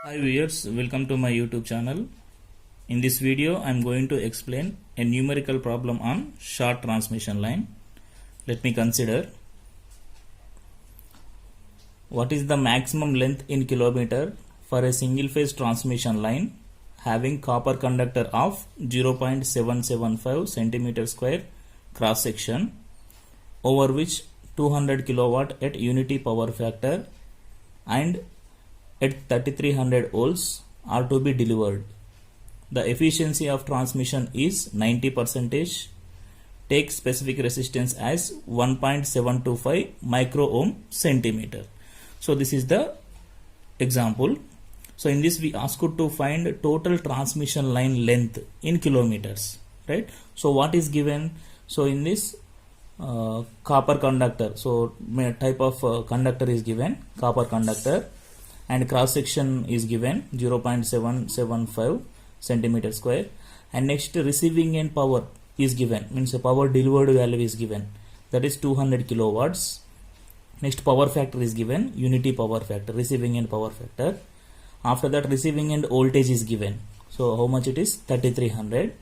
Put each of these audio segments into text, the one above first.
Hi viewers, welcome to my YouTube channel. In this video, I am going to explain a numerical problem on short transmission line. Let me consider what is the maximum length in kilometer for a single phase transmission line having copper conductor of 0.775 centimeter square cross section over which 200 kilowatt at unity power factor and at 3300 volts are to be delivered. The efficiency of transmission is 90%. Take specific resistance as 1.725 micro ohm centimeter. So this is the example. So in this we asked to find total transmission line length in kilometers, right? So what is given? So in this copper conductor, so type of conductor is given, copper conductor, and cross section is given 0.775 centimeter square, and next receiving end power is given, means the power delivered value is given, that is 200 kilowatts. Next power factor is given, unity power factor, receiving end power factor. After that receiving end voltage is given, so how much it is, 3300.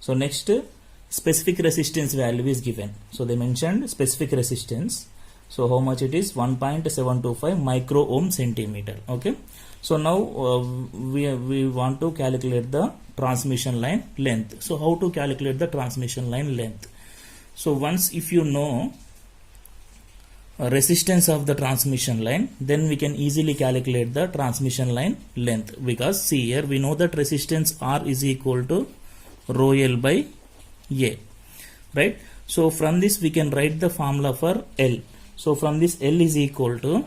So next specific resistance value is given, so they mentioned specific resistance. So how much it is, 1.725 micro ohm centimeter. Okay, so now we want to calculate the transmission line length. So how to calculate the transmission line length? So once if you know resistance of the transmission line, then we can easily calculate the transmission line length, because see here we know that resistance R is equal to rho L by A, right? So from this we can write the formula for L. So from this L is equal to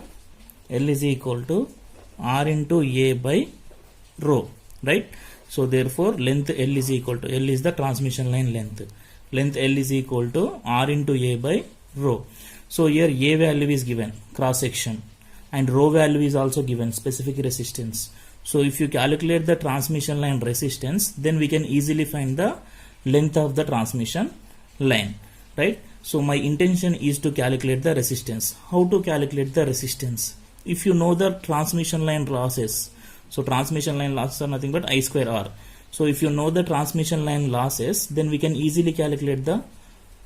R into A by rho, right? So therefore length L is equal to, L is the transmission line length, length L is equal to R into A by rho. So here A value is given, cross section, and rho value is also given, specific resistance. So if you calculate the transmission line resistance, then we can easily find the length of the transmission line, right? So my intention is to calculate the resistance. How to calculate the resistance? If you know the transmission line losses, so transmission line losses are nothing but I square R. So if you know the transmission line losses, then we can easily calculate the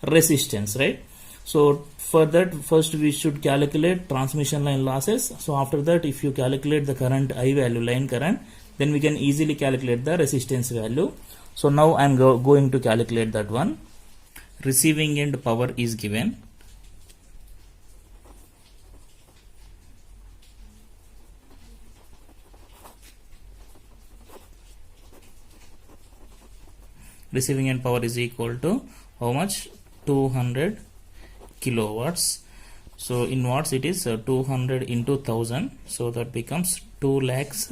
resistance, right? So for that, first we should calculate transmission line losses. So after that, if you calculate the current I value, line current, then we can easily calculate the resistance value. So now I am going to calculate that one. Receiving end power is given, receiving end power is equal to how much, 200 kilowatts. So in watts it is 200 into 1000, so that becomes 2 lakhs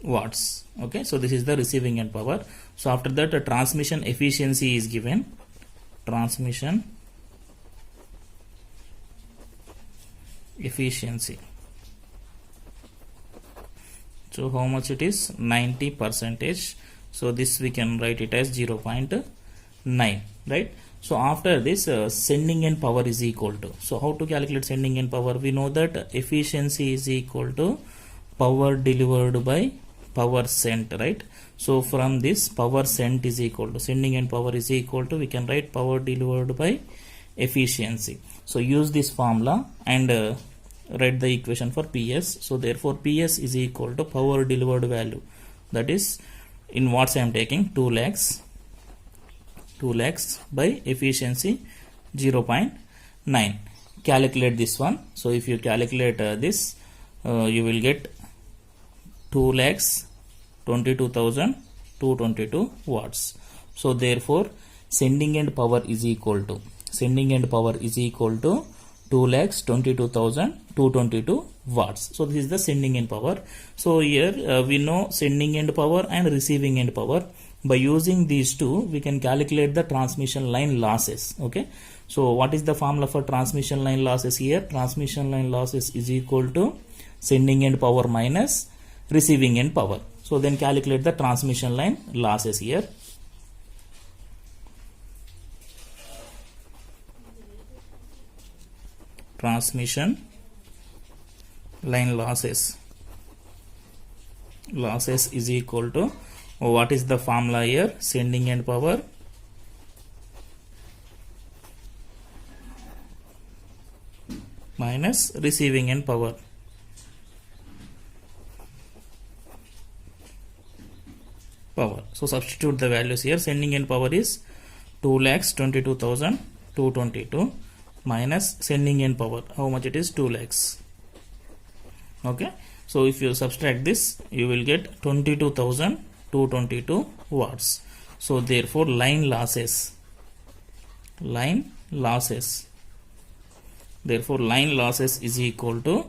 watts. Okay, so this is the receiving end power. So after that the transmission efficiency is given, transmission efficiency. So how much it is, 90%. So this we can write it as 0.9, right? So after this sending end power is equal to, so how to calculate sending end power? We know that efficiency is equal to power delivered by power sent, right? So from this power sent is equal to, sending end power is equal to, we can write power delivered by efficiency. So use this formula and write the equation for PS. So therefore PS is equal to power delivered value, that is in watts I am taking 2 lakhs by efficiency 0.9. Calculate this one. So if you calculate this, you will get 2,22,222 watts. So therefore sending end power is equal to 2,22,222 watts. So this is the sending end power. So here we know sending end power and receiving end power. By using these two, we can calculate the transmission line losses. Okay, so what is the formula for transmission line losses here? Transmission line losses is equal to sending end power minus receiving end power. So then calculate the transmission line losses here. Transmission line losses. losses is equal to, what is the formula here? Sending end power minus receiving end power. So substitute the values here. Sending end power is 2,22,222 minus sending end power. How much it is? 2 lakhs. Okay. So if you subtract this, you will get 22,222 watts. So therefore line losses. Therefore line losses is equal to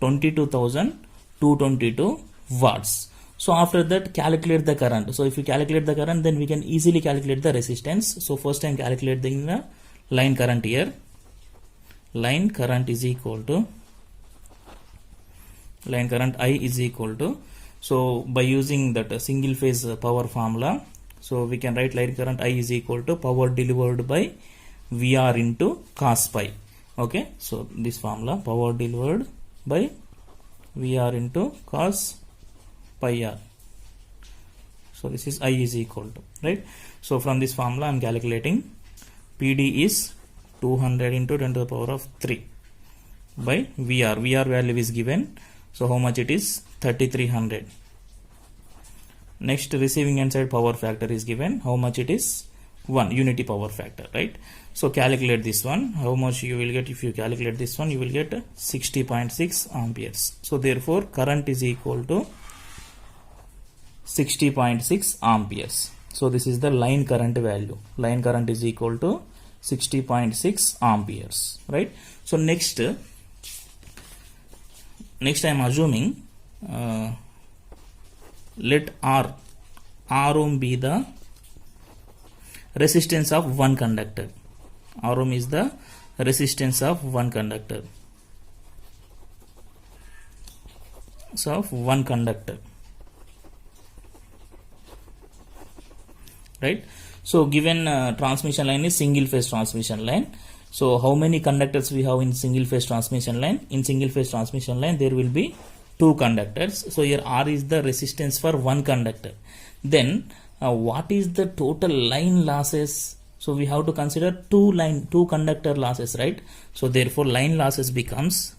22,222 watts. So after that, calculate the current. So if you calculate the current, then we can easily calculate the resistance. So first I'm calculating the line current here. Line current is equal to, line current I is equal to, so by using that single phase power formula, so we can write line current I is equal to power delivered by VR into cos pi. Okay, so this formula, power delivered by VR into cos pi r. So this is I is equal to, right? So from this formula I am calculating PD is 200 into 10 to the power of 3 by VR. VR value is given. So how much it is? 3300. Next, receiving end side power factor is given. How much it is? 1 unity power factor, right? So calculate this one. How much you will get? If you calculate this one, you will get 60.6 amperes. So therefore current is equal to 60.6 amperes. So this is the line current value. Line current is equal to 60.6 amperes, right? So next I am assuming let R ohm be the resistance of one conductor. R ohm is the resistance of one conductor. So of one conductor, right? So given transmission line is single phase transmission line. So how many conductors we have in single phase transmission line? In single phase transmission line there will be 2 conductors. So here R is the resistance for one conductor. Then what is the total line losses? So we have to consider two conductor losses, right? So therefore line losses becomes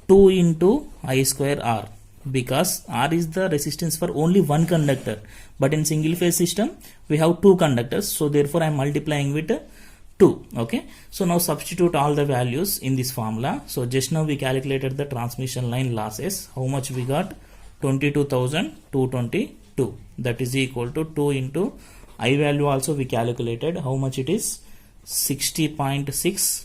2 into I square R, because R is the resistance for only one conductor, but in single phase system we have 2 conductors, so therefore I am multiplying with 2. Okay, so now substitute all the values in this formula. So just now we calculated the transmission line losses. How much we got? 22,222. That is equal to 2 into I value also we calculated. How much it is? 60.6.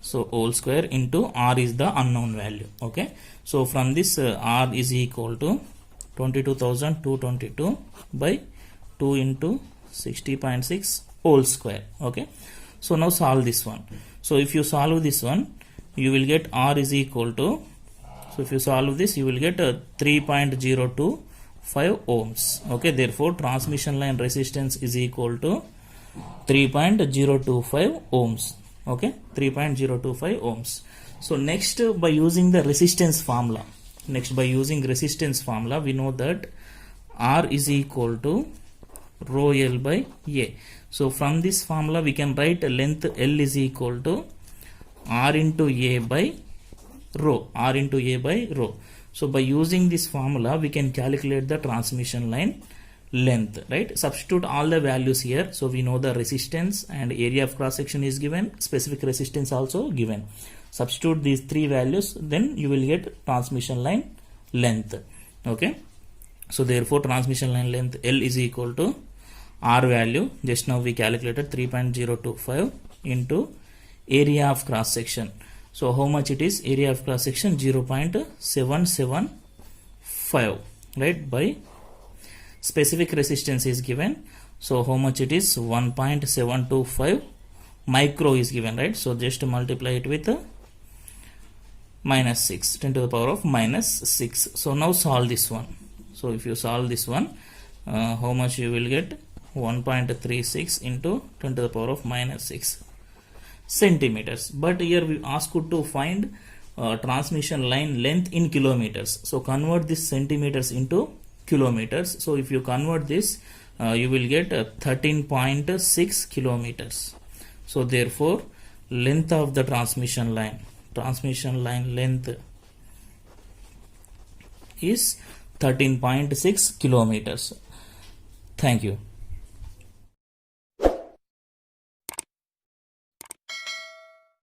So whole square into R is the unknown value. Okay, so from this R is equal to 22,222 by 2 into 60.6 whole square. Okay, so now solve this one. So if you solve this one, you will get R is equal to, so if you solve this, you will get 3.025 ohms. Okay, therefore transmission line resistance is equal to 3.025 ohms. Okay, 3.025 ohms. So next, by using the resistance formula, we know that R is equal to rho L by A. So from this formula we can write length L is equal to R into A by rho. So by using this formula we can calculate the transmission line length, right? Substitute all the values here. So we know the resistance and area of cross section is given, specific resistance also given. Substitute these 3 values, then you will get transmission line length. Okay, so therefore transmission line length L is equal to R value, just now we calculated 3.025 into area of cross section. So how much it is? Area of cross section 0.775, right? By specific resistance is given. So how much it is? 1.725 micro is given, right? So just multiply it with minus 6, 10 to the power of minus 6. So now solve this one. So if you solve this one, how much you will get? 1.36 into 10 to the power of minus 6. centimeters. But here we asked to find transmission line length in kilometers. So convert this centimeters into kilometers. So if you convert this, you will get 13.6 kilometers. So therefore, length of the transmission line length is 13.6 kilometers. Thank you.